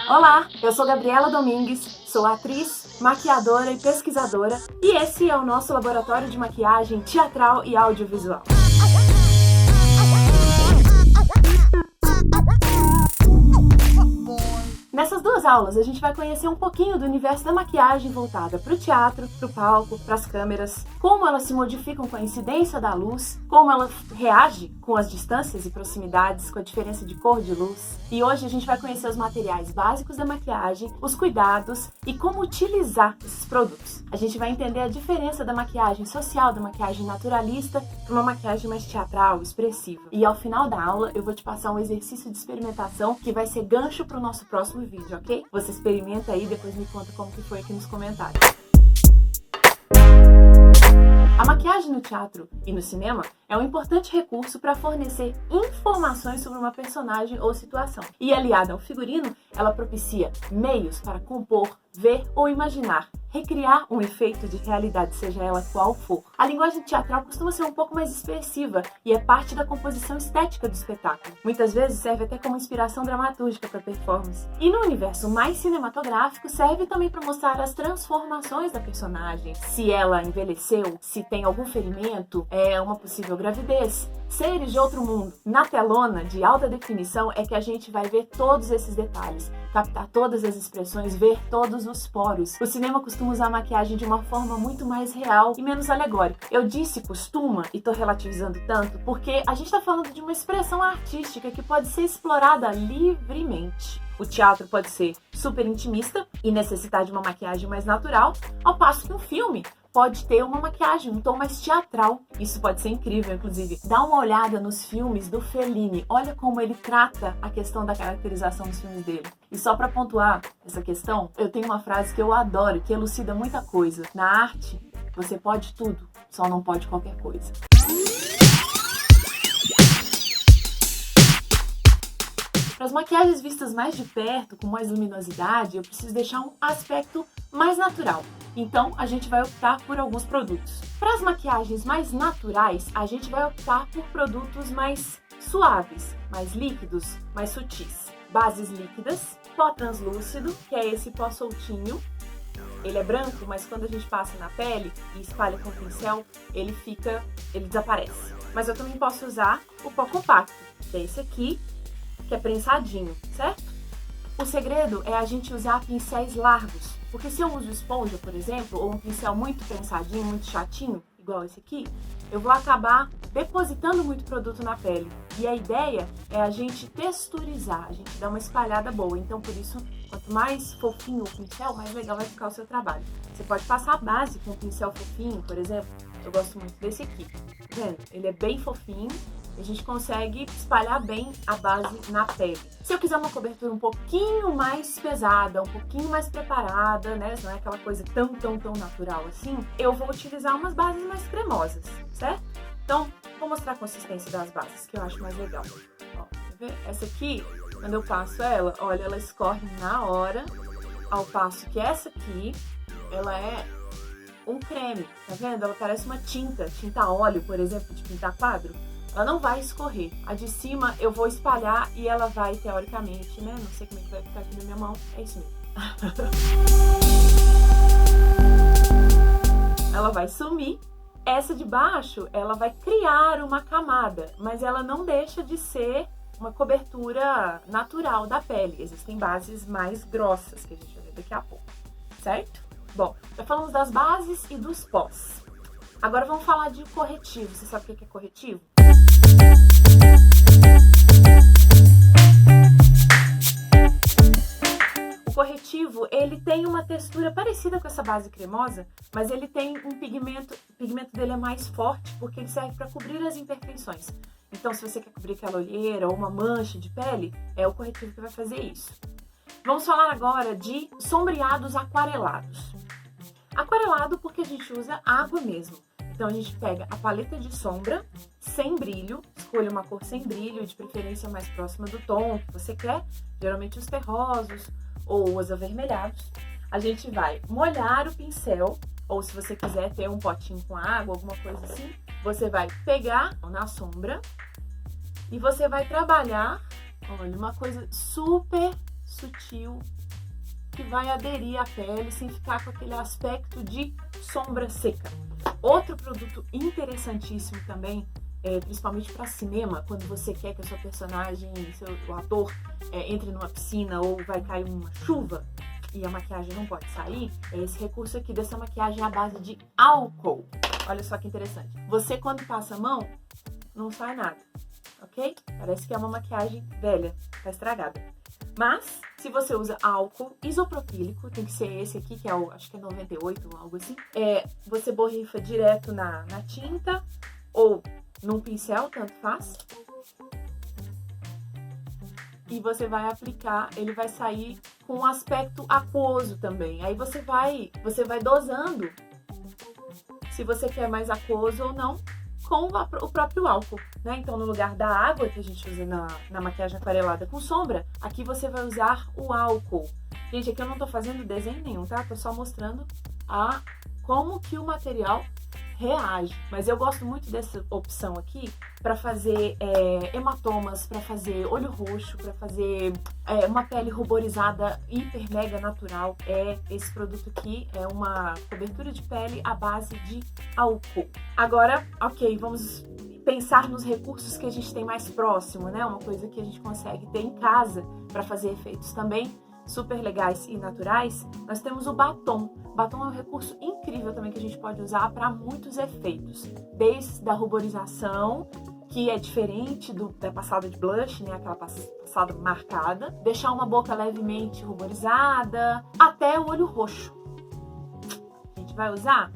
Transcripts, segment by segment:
Olá, eu sou Gabriela Domingues, sou atriz, maquiadora e pesquisadora e esse é o nosso laboratório de maquiagem teatral e audiovisual. Nessas duas aulas, a gente vai conhecer um pouquinho do universo da maquiagem voltada para o teatro, para o palco, para as câmeras, como elas se modificam com a incidência da luz, como ela reage com as distâncias e proximidades, com a diferença de cor de luz. E hoje a gente vai conhecer os materiais básicos da maquiagem, os cuidados e como utilizar esses produtos. A gente vai entender a diferença da maquiagem social, da maquiagem naturalista, para uma maquiagem mais teatral, expressiva. E ao final da aula, eu vou te passar um exercício de experimentação que vai ser gancho para o nosso próximo vídeo, ok? Você experimenta aí e depois me conta como que foi aqui nos comentários. A maquiagem no teatro e no cinema é um importante recurso para fornecer informações sobre uma personagem ou situação. E aliada ao figurino, ela propicia meios para compor, ver ou imaginar, recriar um efeito de realidade, seja ela qual for. A linguagem teatral costuma ser um pouco mais expressiva e é parte da composição estética do espetáculo. Muitas vezes serve até como inspiração dramatúrgica para a performance. E no universo mais cinematográfico, serve também para mostrar as transformações da personagem. Se ela envelheceu, se tem algum ferimento, uma possível gravidez. Seres de outro mundo. Na telona de alta definição é que a gente vai ver todos esses detalhes, captar todas as expressões, ver todos os poros. O cinema costuma usar a maquiagem de uma forma muito mais real e menos alegórica. Eu disse costuma e tô relativizando tanto porque a gente tá falando de uma expressão artística que pode ser explorada livremente. O teatro pode ser super intimista e necessitar de uma maquiagem mais natural, ao passo que um filme pode ter uma maquiagem, um tom mais teatral. Isso pode ser incrível, inclusive. Dá uma olhada nos filmes do Fellini. Olha como ele trata a questão da caracterização dos filmes dele. E só para pontuar essa questão, eu tenho uma frase que eu adoro, que elucida muita coisa. Na arte, você pode tudo, só não pode qualquer coisa. Para as maquiagens vistas mais de perto, com mais luminosidade, eu preciso deixar um aspecto mais natural. Então, a gente vai optar por alguns produtos. Para as maquiagens mais naturais, a gente vai optar por produtos mais suaves, mais líquidos, mais sutis. Bases líquidas, pó translúcido, que é esse pó soltinho. Ele é branco, mas quando a gente passa na pele e espalha com o pincel, ele desaparece. Mas eu também posso usar o pó compacto, que é esse aqui, que é prensadinho, certo? O segredo é a gente usar pincéis largos, porque se eu uso esponja, por exemplo, ou um pincel muito prensadinho, muito chatinho, igual esse aqui, eu vou acabar depositando muito produto na pele. E a ideia é a gente texturizar, a gente dar uma espalhada boa. Então, por isso, quanto mais fofinho o pincel, mais legal vai ficar o seu trabalho. Você pode passar a base com um pincel fofinho, por exemplo. Eu gosto muito desse aqui, tá vendo? Ele é bem fofinho. A gente consegue espalhar bem a base na pele. Se eu quiser uma cobertura um pouquinho mais pesada, um pouquinho mais preparada, né? Não é aquela coisa tão natural assim, eu vou utilizar umas bases mais cremosas, certo? Então, vou mostrar a consistência das bases, que eu acho mais legal. Ó, tá vendo? Essa aqui, quando eu passo ela, olha, ela escorre na hora, ao passo que essa aqui, ela é um creme, tá vendo? Ela parece uma tinta óleo, por exemplo, de pintar quadro. Ela não vai escorrer. A de cima eu vou espalhar e ela vai, teoricamente, né? Não sei como é que vai ficar aqui na minha mão. É isso mesmo. Ela vai sumir. Essa de baixo, ela vai criar uma camada, mas ela não deixa de ser uma cobertura natural da pele. Existem bases mais grossas, que a gente vai ver daqui a pouco, certo? Bom, já falamos das bases e dos pós. Agora vamos falar de corretivo. Você sabe o que é corretivo? O corretivo, ele tem uma textura parecida com essa base cremosa, mas ele tem um pigmento, o pigmento dele é mais forte porque ele serve para cobrir as imperfeições. Então, se você quer cobrir aquela olheira ou uma mancha de pele, é o corretivo que vai fazer isso. Vamos falar agora de sombreados aquarelados. Aquarelado porque a gente usa água mesmo. Então a gente pega a paleta de sombra sem brilho, escolha uma cor sem brilho, de preferência mais próxima do tom que você quer, geralmente os terrosos ou os avermelhados. A gente vai molhar o pincel, ou se você quiser ter um potinho com água, alguma coisa assim, você vai pegar na sombra e você vai trabalhar, olha, uma coisa super sutil, que vai aderir à pele sem ficar com aquele aspecto de sombra seca. Outro produto interessantíssimo também, principalmente para cinema, quando você quer que a sua personagem, o ator, entre numa piscina ou vai cair uma chuva e a maquiagem não pode sair, é esse recurso aqui dessa maquiagem à base de álcool. Olha só que interessante. Você, quando passa a mão, não sai nada, ok? Parece que é uma maquiagem velha, tá estragada. Mas, se você usa álcool isopropílico, tem que ser esse aqui, que é o, acho que é 98 ou algo assim, você borrifa direto na tinta ou num pincel, tanto faz. E você vai aplicar, ele vai sair com um aspecto aquoso também. Aí você vai dosando se você quer mais aquoso ou não, com o próprio álcool, né? Então, no lugar da água que a gente usa na maquiagem aquarelada com sombra, aqui você vai usar o álcool. Gente, aqui eu não tô fazendo desenho nenhum, tá? Tô só mostrando como que o material reage. Mas eu gosto muito dessa opção aqui para fazer hematomas, para fazer olho roxo, para fazer uma pele ruborizada hiper mega natural. Esse produto aqui é uma cobertura de pele à base de álcool. Agora, ok, vamos pensar nos recursos que a gente tem mais próximo, né? Uma coisa que a gente consegue ter em casa para fazer efeitos também super legais e naturais. Nós temos o batom. O batom é um recurso incrível também que a gente pode usar para muitos efeitos, desde a ruborização, que é diferente da passada de blush, né, aquela passada marcada, deixar uma boca levemente ruborizada, até o olho roxo. A gente vai usar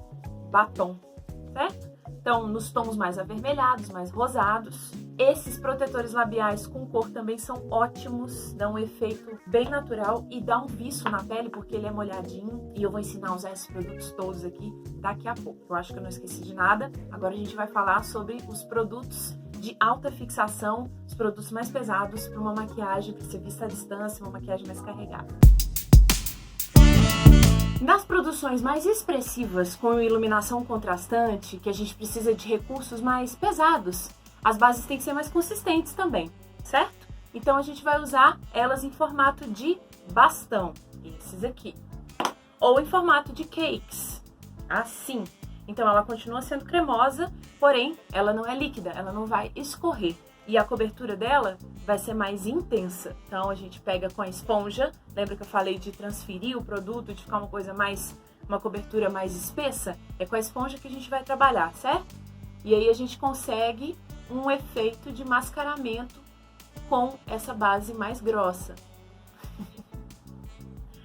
batom, certo? Então, nos tons mais avermelhados, mais rosados. Esses protetores labiais com cor também são ótimos, dão um efeito bem natural e dá um viço na pele porque ele é molhadinho. E eu vou ensinar a usar esses produtos todos aqui daqui a pouco. Eu acho que eu não esqueci de nada. Agora a gente vai falar sobre os produtos de alta fixação, os produtos mais pesados para uma maquiagem para ser vista à distância, uma maquiagem mais carregada. Nas produções mais expressivas com iluminação contrastante, que a gente precisa de recursos mais pesados, as bases têm que ser mais consistentes também, certo? Então a gente vai usar elas em formato de bastão, esses aqui, ou em formato de cakes, assim. Então ela continua sendo cremosa, porém ela não é líquida, ela não vai escorrer. E a cobertura dela vai ser mais intensa. Então a gente pega com a esponja, lembra que eu falei de transferir o produto, de ficar uma cobertura mais espessa? É com a esponja que a gente vai trabalhar, certo? E aí a gente consegue um efeito de mascaramento com essa base mais grossa.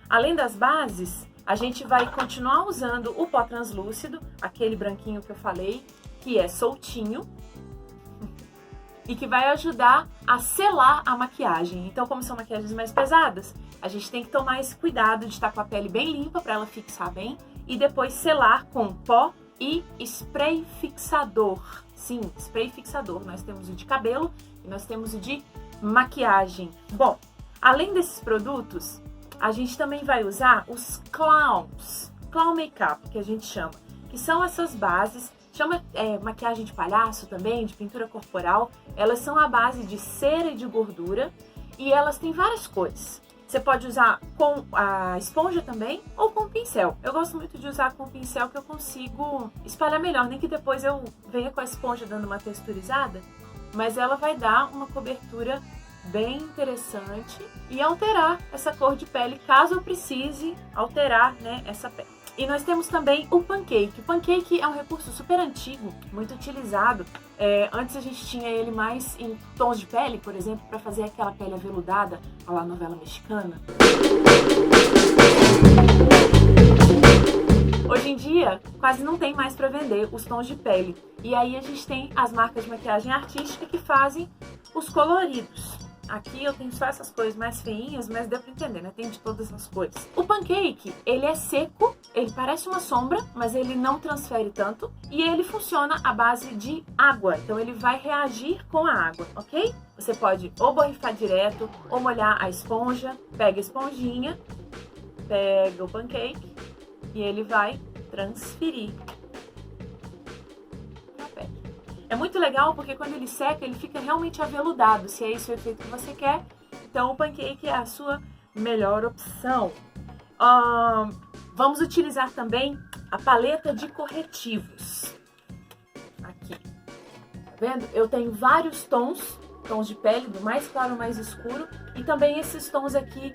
Além das bases, a gente vai continuar usando o pó translúcido, aquele branquinho que eu falei, que é soltinho, e que vai ajudar a selar a maquiagem. Então, como são maquiagens mais pesadas, a gente tem que tomar esse cuidado de estar com a pele bem limpa para ela fixar bem e depois selar com pó e spray fixador. Sim, spray fixador. Nós temos o de cabelo e nós temos o de maquiagem. Bom, além desses produtos, a gente também vai usar os clowns, clown makeup, que a gente chama, que são essas bases. Chama maquiagem de palhaço também, de pintura corporal. Elas são à base de cera e de gordura e elas têm várias cores. Você pode usar com a esponja também ou com o pincel. Eu gosto muito de usar com o pincel que eu consigo espalhar melhor, nem que depois eu venha com a esponja dando uma texturizada, mas ela vai dar uma cobertura bem interessante e alterar essa cor de pele, caso eu precise alterar, né, essa pele. E nós temos também o pancake. O pancake é um recurso super antigo, muito utilizado. Antes a gente tinha ele mais em tons de pele, por exemplo, para fazer aquela pele aveludada, a la novela mexicana. Hoje em dia, quase não tem mais para vender os tons de pele. E aí a gente tem as marcas de maquiagem artística que fazem os coloridos. Aqui eu tenho só essas cores mais feinhas, mas deu pra entender, né? Tem de todas as cores. O pancake, ele é seco, ele parece uma sombra, mas ele não transfere tanto. E ele funciona à base de água, então ele vai reagir com a água, ok? Você pode ou borrifar direto, ou molhar a esponja. Pega a esponjinha, pega o pancake e ele vai transferir. É muito legal porque quando ele seca, ele fica realmente aveludado, se é esse o efeito que você quer. Então o pancake é a sua melhor opção. Vamos utilizar também a paleta de corretivos. Aqui, tá vendo? Eu tenho vários tons de pele, do mais claro ao mais escuro, e também esses tons aqui,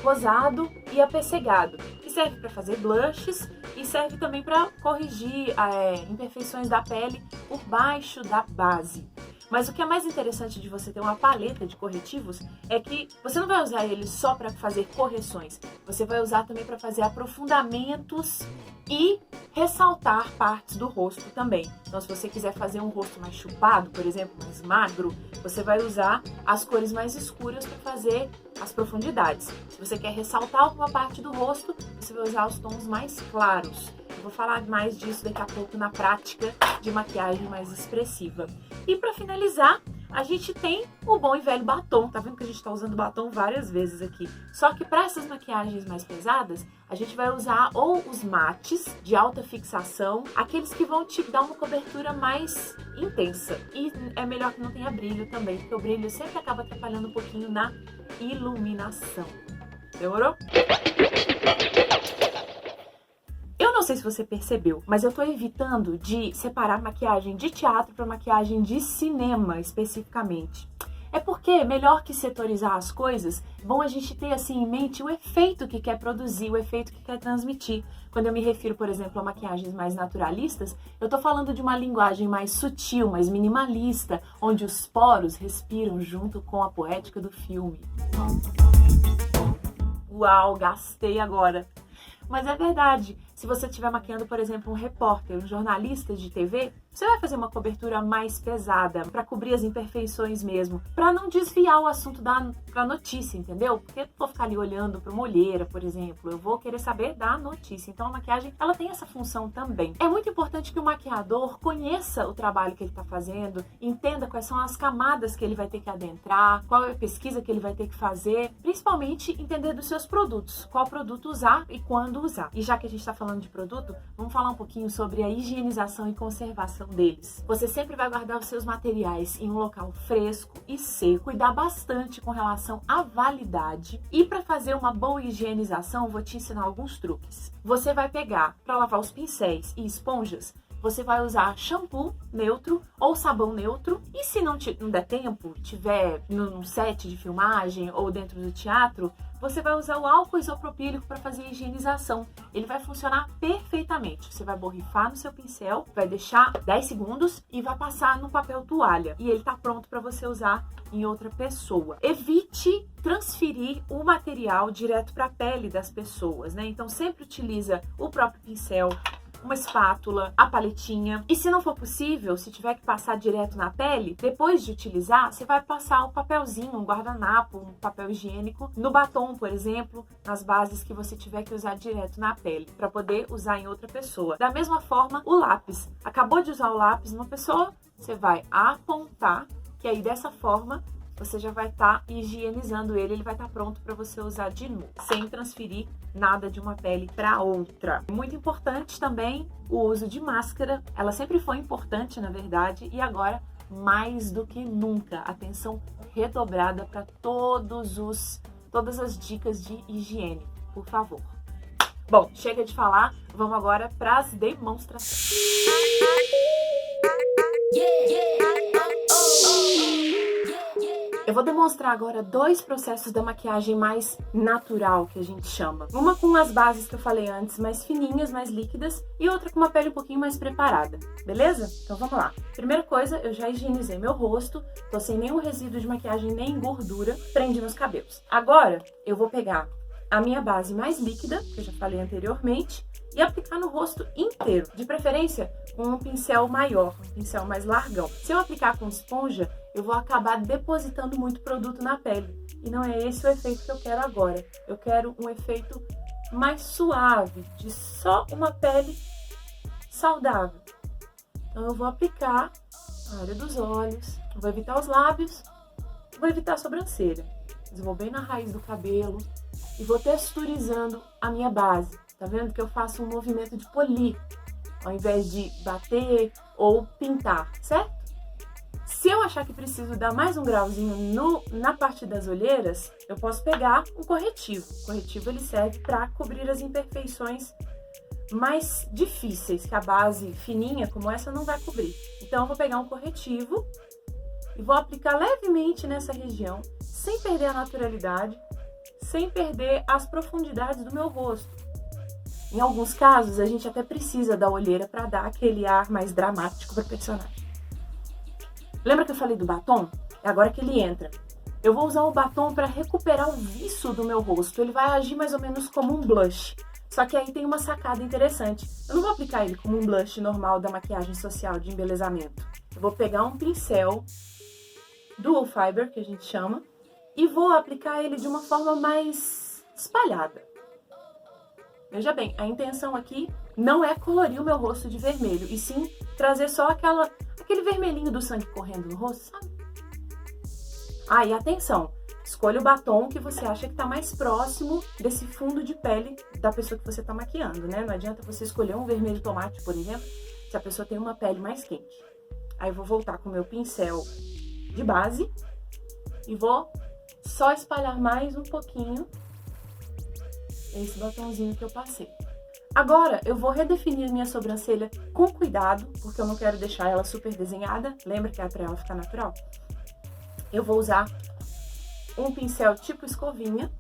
rosado e apessegado, que serve para fazer blushes e serve também para corrigir imperfeições da pele por baixo da base. Mas o que é mais interessante de você ter uma paleta de corretivos é que você não vai usar ele só para fazer correções, você vai usar também para fazer aprofundamentos e ressaltar partes do rosto também. Então, se você quiser fazer um rosto mais chupado, por exemplo, mais magro, você vai usar as cores mais escuras para fazer as profundidades. Se você quer ressaltar alguma parte do rosto, você vai usar os tons mais claros. Eu vou falar mais disso daqui a pouco na prática de maquiagem mais expressiva. E para finalizar, a gente tem o bom e velho batom. Tá vendo que a gente tá usando batom várias vezes aqui? Só que para essas maquiagens mais pesadas, a gente vai usar ou os mates de alta fixação, aqueles que vão te dar uma cobertura mais intensa. E é melhor que não tenha brilho também, porque o brilho sempre acaba atrapalhando um pouquinho na iluminação. Demorou? Eu não sei se você percebeu, mas eu tô evitando de separar maquiagem de teatro para maquiagem de cinema especificamente. É porque, melhor que setorizar as coisas, é bom a gente ter assim em mente o efeito que quer produzir, o efeito que quer transmitir. Quando eu me refiro, por exemplo, a maquiagens mais naturalistas, eu tô falando de uma linguagem mais sutil, mais minimalista, onde os poros respiram junto com a poética do filme. Uau, gastei agora! Mas é verdade, se você estiver maquiando, por exemplo, um repórter, um jornalista de TV, você vai fazer uma cobertura mais pesada, para cobrir as imperfeições mesmo, para não desviar o assunto pra notícia, entendeu? Porque eu não vou ficar ali olhando para uma olheira, por exemplo, eu vou querer saber da notícia. Então a maquiagem, ela tem essa função também. É muito importante que o maquiador conheça o trabalho que ele está fazendo, entenda quais são as camadas que ele vai ter que adentrar, qual é a pesquisa que ele vai ter que fazer, principalmente entender dos seus produtos, qual produto usar e quando usar. E já que a gente está falando de produto, vamos falar um pouquinho sobre a higienização e conservação deles. Você sempre vai guardar os seus materiais em um local fresco e seco, cuidar bastante com relação à validade. E para fazer uma boa higienização, vou te ensinar alguns truques. Você vai pegar, para lavar os pincéis e esponjas, você vai usar shampoo neutro ou sabão neutro. E se não der tempo, tiver num set de filmagem ou dentro do teatro, você vai usar o álcool isopropílico para fazer a higienização. Ele vai funcionar perfeitamente. Você vai borrifar no seu pincel, vai deixar 10 segundos e vai passar no papel toalha. E ele está pronto para você usar em outra pessoa. Evite transferir o material direto para a pele das pessoas, né? Então sempre utiliza o próprio pincel, uma espátula, a paletinha. E se não for possível, se tiver que passar direto na pele, depois de utilizar, você vai passar um papelzinho, um guardanapo, um papel higiênico no batom, por exemplo, nas bases que você tiver que usar direto na pele, para poder usar em outra pessoa. Da mesma forma, o lápis. Acabou de usar o lápis numa pessoa, você vai apontar, que aí dessa forma você já vai estar higienizando ele vai estar pronto para você usar de novo, sem transferir nada de uma pele para outra. Muito importante também o uso de máscara. Ela sempre foi importante, na verdade, e agora mais do que nunca. Atenção redobrada para todas as dicas de higiene, por favor. Bom, chega de falar, vamos agora para as demonstrações. Eu vou demonstrar agora 2 processos da maquiagem mais natural, que a gente chama. Uma com as bases que eu falei antes, mais fininhas, mais líquidas, e outra com uma pele um pouquinho mais preparada, beleza? Então vamos lá. Primeira coisa, eu já higienizei meu rosto, tô sem nenhum resíduo de maquiagem nem gordura, prendi meus cabelos. Agora, eu vou pegar a minha base mais líquida, que eu já falei anteriormente, e aplicar no rosto inteiro, de preferência com um pincel maior, um pincel mais largão. Se eu aplicar com esponja, eu vou acabar depositando muito produto na pele, e não é esse o efeito que eu quero agora. Eu quero um efeito mais suave, de só uma pele saudável. Então eu vou aplicar na área dos olhos, vou evitar os lábios, vou evitar a sobrancelha. Mas eu vou bem na raiz do cabelo e vou texturizando a minha base. Tá vendo que eu faço um movimento de polir, ao invés de bater ou pintar, certo? Se eu achar que preciso dar mais um grauzinho na parte das olheiras, eu posso pegar um corretivo. O corretivo ele serve para cobrir as imperfeições mais difíceis, que a base fininha como essa não vai cobrir. Então eu vou pegar um corretivo e vou aplicar levemente nessa região, sem perder a naturalidade, sem perder as profundidades do meu rosto. Em alguns casos, a gente até precisa da olheira para dar aquele ar mais dramático para o personagem. Lembra que eu falei do batom? É agora que ele entra. Eu vou usar o batom para recuperar o viço do meu rosto. Ele vai agir mais ou menos como um blush. Só que aí tem uma sacada interessante. Eu não vou aplicar ele como um blush normal da maquiagem social de embelezamento. Eu vou pegar um pincel Dual Fiber, que a gente chama, e vou aplicar ele de uma forma mais espalhada. Veja bem, a intenção aqui não é colorir o meu rosto de vermelho, e sim trazer só aquele vermelhinho do sangue correndo no rosto, sabe? Ah, e atenção, escolha o batom que você acha que está mais próximo desse fundo de pele da pessoa que você está maquiando, né? Não adianta você escolher um vermelho tomate, por exemplo, se a pessoa tem uma pele mais quente. Aí eu vou voltar com o meu pincel de base e vou só espalhar mais um pouquinho esse batomzinho que eu passei. Agora eu vou redefinir minha sobrancelha com cuidado, porque eu não quero deixar ela super desenhada. Lembra que é pra ela ficar natural? Eu vou usar um pincel tipo escovinha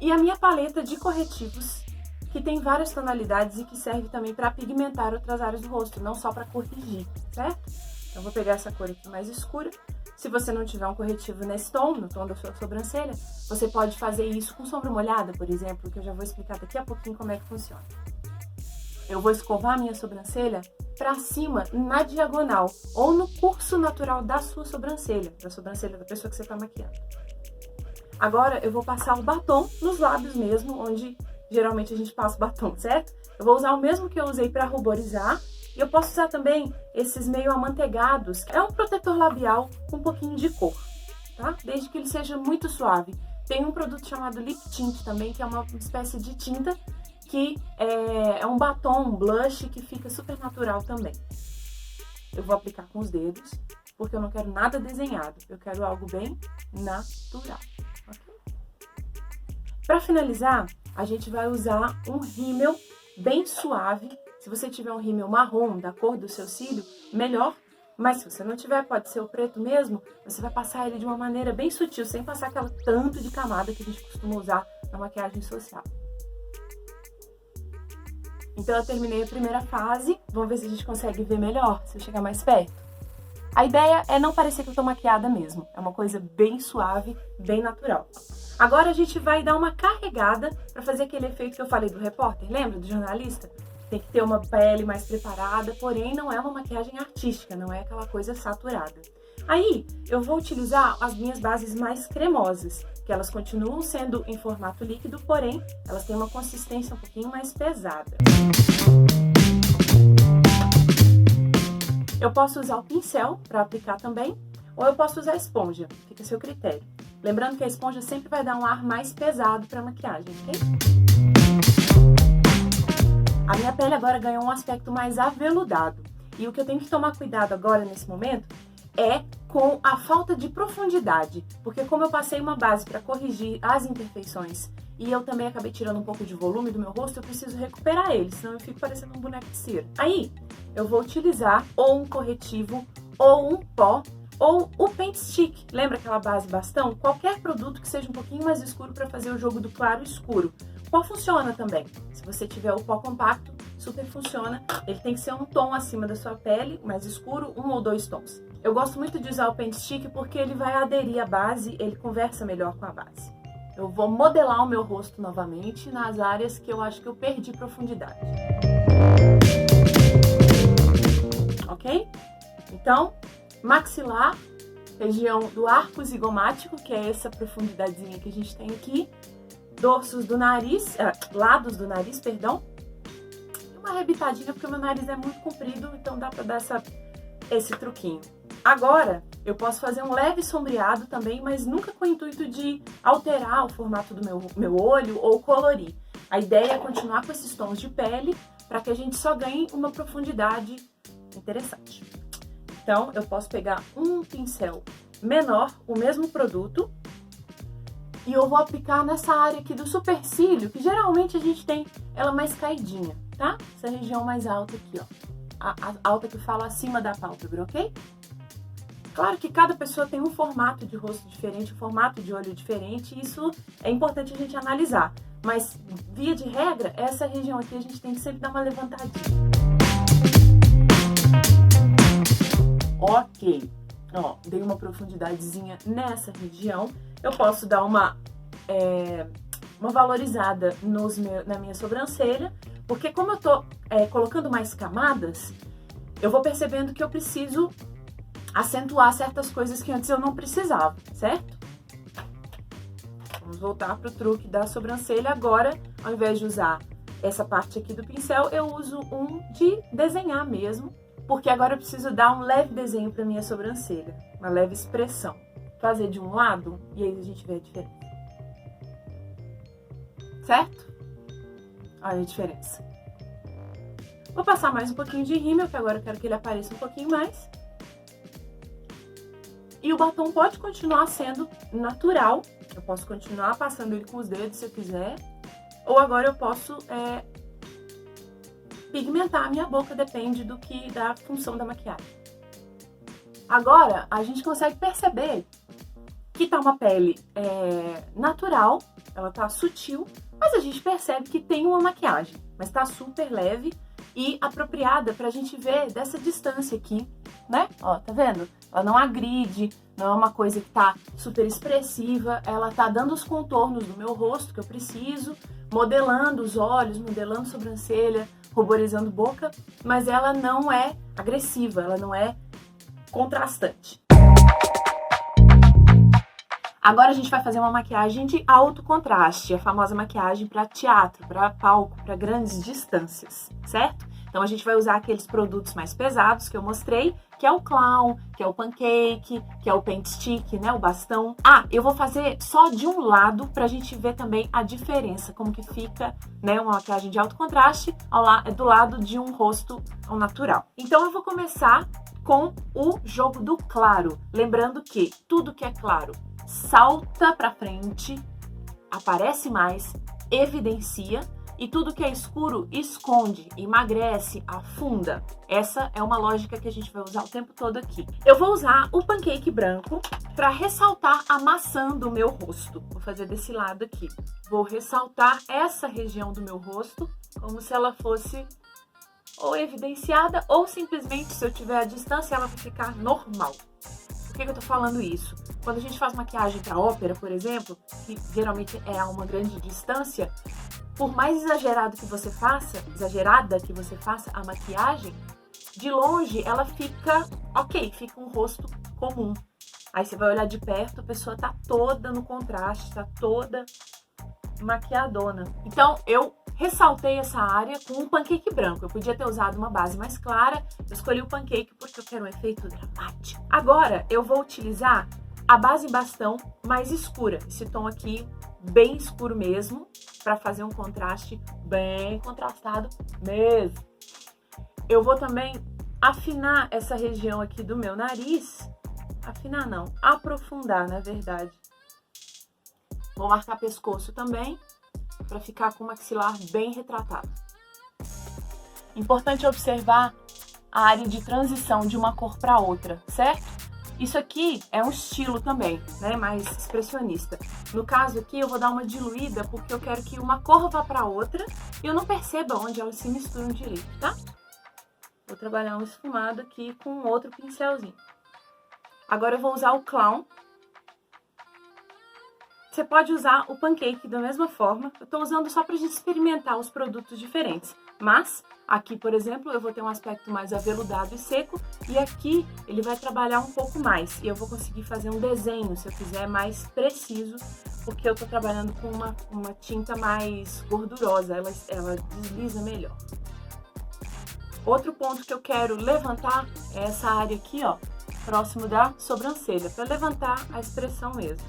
e a minha paleta de corretivos, que tem várias tonalidades e que serve também para pigmentar outras áreas do rosto, não só para corrigir, certo? Então eu vou pegar essa cor aqui mais escura. Se você não tiver um corretivo nesse tom, no tom da sua sobrancelha, você pode fazer isso com sombra molhada, por exemplo, que eu já vou explicar daqui a pouquinho como é que funciona. Eu vou escovar a minha sobrancelha para cima, na diagonal, ou no curso natural da sua sobrancelha, da sobrancelha da pessoa que você está maquiando. Agora eu vou passar o batom nos lábios mesmo, onde geralmente a gente passa o batom, certo? Eu vou usar o mesmo que eu usei para ruborizar. E eu posso usar também esses meio amanteigados. É um protetor labial com um pouquinho de cor, tá? Desde que ele seja muito suave. Tem um produto chamado Lip Tint também, que é uma espécie de tinta que é um batom, um blush que fica super natural também. Eu vou aplicar com os dedos, porque eu não quero nada desenhado. Eu quero algo bem natural, ok? Para finalizar, a gente vai usar um rímel bem suave. Se você tiver um rímel marrom, da cor do seu cílio, melhor. Mas se você não tiver, pode ser o preto mesmo. Você vai passar ele de uma maneira bem sutil, sem passar aquela tanto de camada que a gente costuma usar na maquiagem social. Então eu terminei a primeira fase. Vamos ver se a gente consegue ver melhor, se eu chegar mais perto. A ideia é não parecer que eu tô maquiada mesmo. É uma coisa bem suave, bem natural. Agora a gente vai dar uma carregada para fazer aquele efeito que eu falei do repórter. Lembra do jornalista? Tem que ter uma pele mais preparada, porém não é uma maquiagem artística, não é aquela coisa saturada. Aí eu vou utilizar as minhas bases mais cremosas, que elas continuam sendo em formato líquido, porém elas têm uma consistência um pouquinho mais pesada. Eu posso usar o pincel para aplicar também, ou eu posso usar a esponja, fica a seu critério. Lembrando que a esponja sempre vai dar um ar mais pesado para a maquiagem, ok? A minha pele agora ganhou um aspecto mais aveludado. E o que eu tenho que tomar cuidado agora, nesse momento, é com a falta de profundidade. Porque como eu passei uma base para corrigir as imperfeições e eu também acabei tirando um pouco de volume do meu rosto, eu preciso recuperar ele, senão eu fico parecendo um boneco de cera. Aí, eu vou utilizar ou um corretivo, ou um pó, ou o Paint Stick. Lembra aquela base bastão? Qualquer produto que seja um pouquinho mais escuro para fazer o jogo do claro e escuro. O pó funciona também. Se você tiver o pó compacto, super funciona. Ele tem que ser um tom acima da sua pele, mais escuro, 1 ou 2 tons. Eu gosto muito de usar o Paint Stick porque ele vai aderir à base, ele conversa melhor com a base. Eu vou modelar o meu rosto novamente nas áreas que eu acho que eu perdi profundidade. Ok? Então, maxilar, região do arco zigomático, que é essa profundidadezinha que a gente tem aqui. Dorsos do nariz, lados do nariz, perdão. E uma arrebitadinha, porque o meu nariz é muito comprido, então dá pra dar esse truquinho. Agora, eu posso fazer um leve sombreado também, mas nunca com o intuito de alterar o formato do meu olho ou colorir. A ideia é continuar com esses tons de pele, para que a gente só ganhe uma profundidade interessante. Então, eu posso pegar um pincel menor, o mesmo produto, e eu vou aplicar nessa área aqui do supercílio, que geralmente a gente tem ela mais caidinha, tá? Essa região mais alta aqui, ó. A alta que fala acima da pálpebra, ok? Claro que cada pessoa tem um formato de rosto diferente, um formato de olho diferente, e isso é importante a gente analisar. Mas, via de regra, essa região aqui a gente tem que sempre dar uma levantadinha. Ok, ó, dei uma profundidadezinha nessa região. Eu posso dar uma valorizada na minha sobrancelha, porque como eu tô colocando mais camadas, eu vou percebendo que eu preciso acentuar certas coisas que antes eu não precisava, certo? Vamos voltar pro truque da sobrancelha. Agora, ao invés de usar essa parte aqui do pincel, eu uso um de desenhar mesmo, porque agora eu preciso dar um leve desenho para minha sobrancelha, uma leve expressão. Fazer de um lado e aí a gente vê a diferença. Certo? Olha a diferença. Vou passar mais um pouquinho de rímel, que agora eu quero que ele apareça um pouquinho mais. E o batom pode continuar sendo natural. Eu posso continuar passando ele com os dedos se eu quiser. Ou agora eu posso pigmentar a minha boca, depende da função da maquiagem. Agora, a gente consegue perceber que tá uma pele natural, ela tá sutil, mas a gente percebe que tem uma maquiagem, mas tá super leve e apropriada pra gente ver dessa distância aqui, né? Ó, tá vendo? Ela não agride, não é uma coisa que tá super expressiva, ela tá dando os contornos do meu rosto que eu preciso, modelando os olhos, modelando sobrancelha, ruborizando boca, mas ela não é agressiva, ela não é contrastante. Agora a gente vai fazer uma maquiagem de alto contraste, a famosa maquiagem para teatro, para palco, para grandes distâncias, certo? Então a gente vai usar aqueles produtos mais pesados que eu mostrei, que é o clown, que é o pancake, que é o paint stick, né, o bastão. Ah, eu vou fazer só de um lado pra gente ver também a diferença, como que fica, né, uma maquiagem de alto contraste do lado de um rosto ao natural. Então eu vou começar com o jogo do claro, lembrando que tudo que é claro salta pra frente, aparece mais, evidencia, e tudo que é escuro esconde, emagrece, afunda. Essa é uma lógica que a gente vai usar o tempo todo aqui. Eu vou usar o pancake branco para ressaltar a maçã do meu rosto. Vou fazer desse lado aqui. Vou ressaltar essa região do meu rosto como se ela fosse ou evidenciada ou simplesmente, se eu tiver a distância, ela vai ficar normal. Por que eu tô falando isso? Quando a gente faz maquiagem para ópera, por exemplo, que geralmente é a uma grande distância, por mais exagerada que você faça a maquiagem, de longe ela fica ok, fica um rosto comum. Aí você vai olhar de perto, a pessoa tá toda no contraste, tá toda maquiadona. Então eu ressaltei essa área com um pancake branco. Eu podia ter usado uma base mais clara, eu escolhi o pancake porque eu quero um efeito dramático. Agora eu vou utilizar a base em bastão mais escura, esse tom aqui bem escuro mesmo, para fazer um contraste bem contrastado mesmo. Eu vou também afinar essa região aqui do meu nariz, afinar não, aprofundar na verdade. Vou marcar pescoço também, para ficar com o maxilar bem retratado. Importante observar a área de transição de uma cor para outra, certo? Isso aqui é um estilo também, né, mais expressionista. No caso aqui eu vou dar uma diluída porque eu quero que uma cor vá para outra e eu não perceba onde elas se misturam direito, tá? Vou trabalhar um esfumado aqui com outro pincelzinho. Agora eu vou usar o clown. Você pode usar o pancake da mesma forma. Eu tô usando só pra gente experimentar os produtos diferentes. Mas aqui, por exemplo, eu vou ter um aspecto mais aveludado e seco. E aqui ele vai trabalhar um pouco mais. E eu vou conseguir fazer um desenho, se eu quiser, mais preciso. Porque eu tô trabalhando com uma tinta mais gordurosa. Ela desliza melhor. Outro ponto que eu quero levantar é essa área aqui, ó. Próximo da sobrancelha. Pra levantar a expressão mesmo.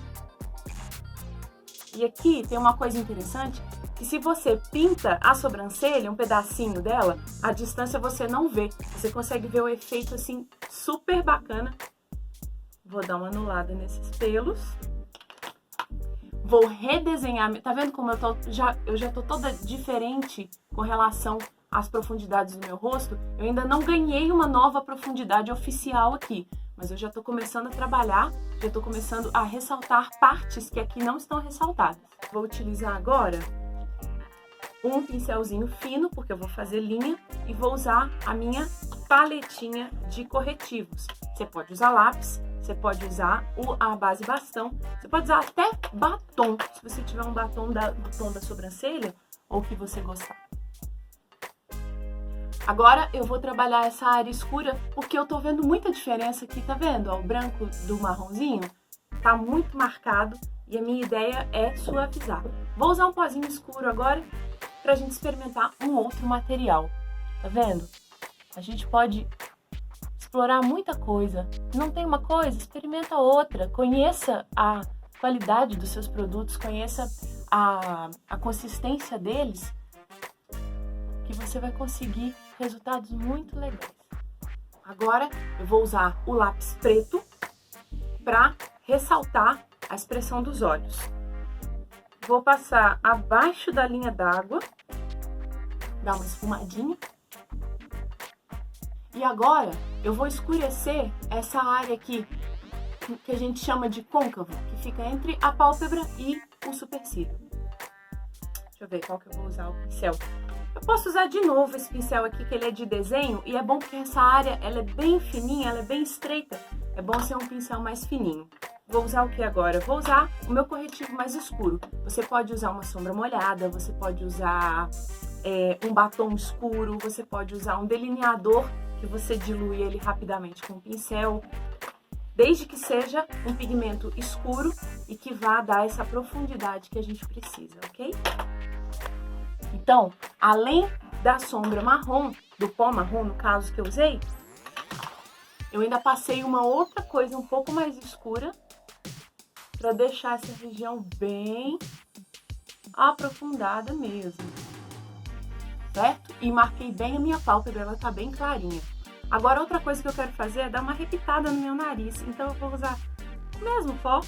E aqui tem uma coisa interessante, que se você pinta a sobrancelha, um pedacinho dela, a distância você não vê. Você consegue ver o efeito assim super bacana. Vou dar uma anulada nesses pelos. Vou redesenhar, tá vendo como eu já tô toda diferente com relação às profundidades do meu rosto? Eu ainda não ganhei uma nova profundidade oficial aqui, mas eu já tô começando a trabalhar, já tô começando a ressaltar partes que aqui não estão ressaltadas. Vou utilizar agora um pincelzinho fino, porque eu vou fazer linha, e vou usar a minha paletinha de corretivos. Você pode usar lápis, você pode usar a base bastão, você pode usar até batom, se você tiver um batom do tom da sobrancelha, ou que você gostar. Agora eu vou trabalhar essa área escura, porque eu tô vendo muita diferença aqui, tá vendo? Ó, o branco do marronzinho tá muito marcado, e a minha ideia é suavizar. Vou usar um pozinho escuro agora, pra gente experimentar um outro material, tá vendo? A gente pode explorar muita coisa. Não tem uma coisa, experimenta outra. Conheça a qualidade dos seus produtos, conheça a consistência deles, que você vai conseguir resultados muito legais. Agora eu vou usar o lápis preto para ressaltar a expressão dos olhos. Vou passar abaixo da linha d'água, dar uma esfumadinha. E agora eu vou escurecer essa área aqui, que a gente chama de côncavo, que fica entre a pálpebra e o supercílio. Deixa eu ver qual que eu vou usar o pincel. Eu posso usar de novo esse pincel aqui, que ele é de desenho, e é bom porque essa área ela é bem fininha, ela é bem estreita. É bom ser um pincel mais fininho. Vou usar o que agora? Vou usar o meu corretivo mais escuro. Você pode usar uma sombra molhada, você pode usar um batom escuro, você pode usar um delineador que você dilui ele rapidamente com o pincel, desde que seja um pigmento escuro e que vá dar essa profundidade que a gente precisa, ok? Então, além da sombra marrom, do pó marrom no caso que eu usei, eu ainda passei uma outra coisa um pouco mais escura para deixar essa região bem aprofundada mesmo, certo? E marquei bem a minha pálpebra, ela tá bem clarinha. Agora outra coisa que eu quero fazer é dar uma repitada no meu nariz, então eu vou usar o mesmo pó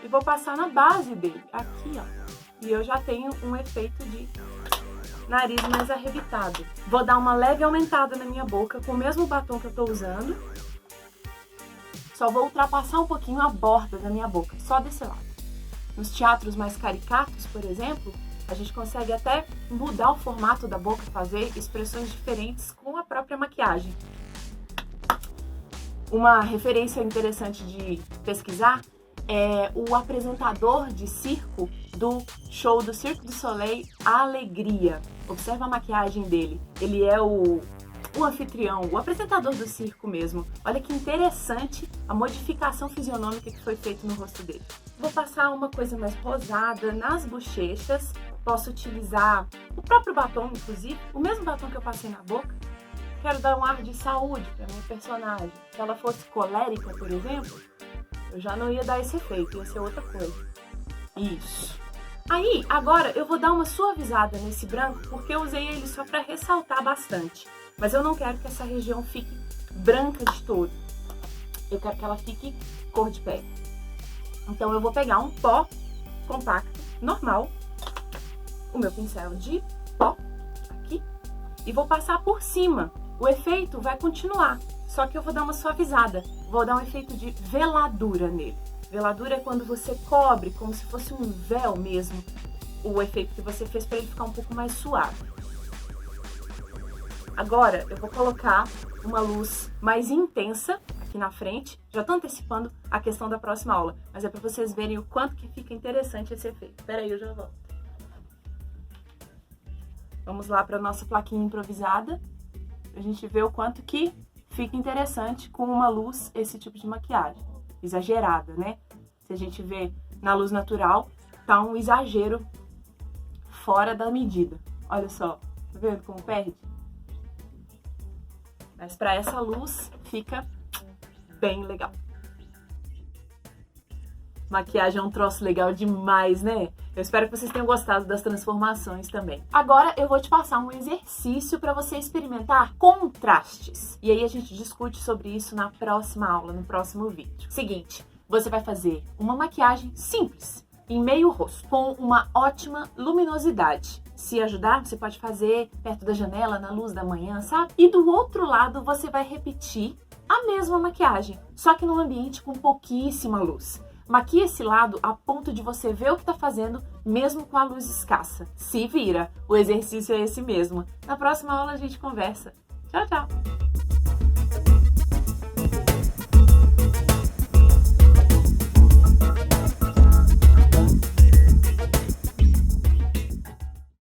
e vou passar na base dele, aqui ó, e eu já tenho um efeito de nariz mais arrebitado. Vou dar uma leve aumentada na minha boca com o mesmo batom que eu tô usando. Só vou ultrapassar um pouquinho a borda da minha boca, só desse lado. Nos teatros mais caricatos, por exemplo, a gente consegue até mudar o formato da boca, fazer expressões diferentes com a própria maquiagem. Uma referência interessante de pesquisar é o apresentador de circo do show do Cirque du Soleil, Alegria. Observa a maquiagem dele. Ele é o anfitrião, o apresentador do circo mesmo. Olha que interessante a modificação fisionômica que foi feita no rosto dele. Vou passar uma coisa mais rosada nas bochechas. Posso utilizar o próprio batom, inclusive, o mesmo batom que eu passei na boca. Quero dar um ar de saúde para minha personagem. Se ela fosse colérica, por exemplo, eu já não ia dar esse efeito, ia ser outra coisa. Isso. Aí, agora eu vou dar uma suavizada nesse branco, porque eu usei ele só para ressaltar bastante. Mas eu não quero que essa região fique branca de todo. Eu quero que ela fique cor de pele. Então eu vou pegar um pó compacto, normal, o meu pincel de pó, aqui, e vou passar por cima. O efeito vai continuar, só que eu vou dar uma suavizada. Vou dar um efeito de veladura nele. Veladura é quando você cobre, como se fosse um véu mesmo, o efeito que você fez para ele ficar um pouco mais suave. Agora eu vou colocar uma luz mais intensa aqui na frente. Já tô antecipando a questão da próxima aula, mas é para vocês verem o quanto que fica interessante esse efeito. Espera aí, eu já volto. Vamos lá para nossa plaquinha improvisada. A gente vê o quanto que fica interessante com uma luz, esse tipo de maquiagem. Exagerada, né? Se a gente vê na luz natural, tá um exagero fora da medida. Olha só, tá vendo como perde? Mas para essa luz fica bem legal. Maquiagem é um troço legal demais, né? Eu espero que vocês tenham gostado das transformações também. Agora eu vou te passar um exercício para você experimentar contrastes. E aí a gente discute sobre isso na próxima aula, no próximo vídeo. Seguinte, você vai fazer uma maquiagem simples, em meio rosto, com uma ótima luminosidade. Se ajudar, você pode fazer perto da janela, na luz da manhã, sabe? E do outro lado, você vai repetir a mesma maquiagem, só que num ambiente com pouquíssima luz. Maquia esse lado a ponto de você ver o que tá fazendo, mesmo com a luz escassa. Se vira! O exercício é esse mesmo. Na próxima aula a gente conversa. Tchau, tchau!